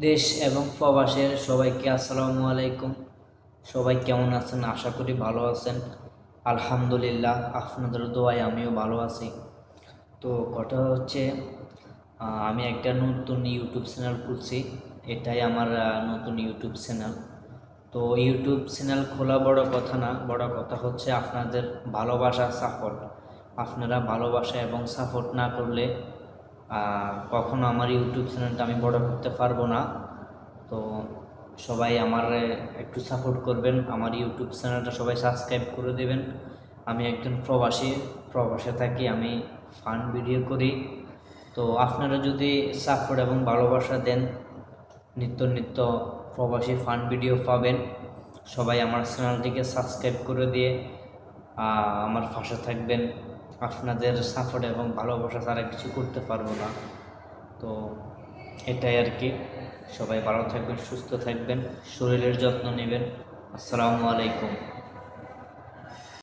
দেশ এবং প্রবাসের সবাইকে আসসালামু আলাইকুম। সবাই কেমন আছেন? আশা করি ভালো আছেন। আলহামদুলিল্লাহ, আপনাদের দোয়ায় আমিও ভালো আছি। তো কথা হচ্ছে, আমি একটা নতুন ইউটিউব চ্যানেল খুলছি। এটাই আমার নতুন ইউটিউব চ্যানেল। তো ইউটিউব চ্যানেল খোলা বড় কথা না, বড় কথা হচ্ছে আপনাদের ভালোবাসা, সাপোর্ট। আপনারা ভালোবাসা এবং সাপোর্ট না করলে কখনো আমার ইউটিউব চ্যানেলটা আমি বড় করতে পারবো না। তো সবাই আমার একটু সাপোর্ট করবেন, আমার ইউটিউব চ্যানেলটা সবাই সাবস্ক্রাইব করে দেবেন। আমি একজন প্রবাসে থাকি, আমি ফান ভিডিও করি। তো আপনারা যদি সাপোর্ট এবং ভালোবাসা দেন, নিত্য নিত্য প্রবাসী ফান ভিডিও পাবেন। সবাই আমার চ্যানেলটিকে সাবস্ক্রাইব করে দিয়ে আমার পাশে থাকবেন। আপনাদের সাপোর্ট এবং ভালোবাসা ছাড়া কিছু করতে পারবো না। তো এটাই আর কি। সবাই ভালো থাকবেন, সুস্থ থাকবেন, শরীরের যত্ন নেবেন। আসসালামু আলাইকুম।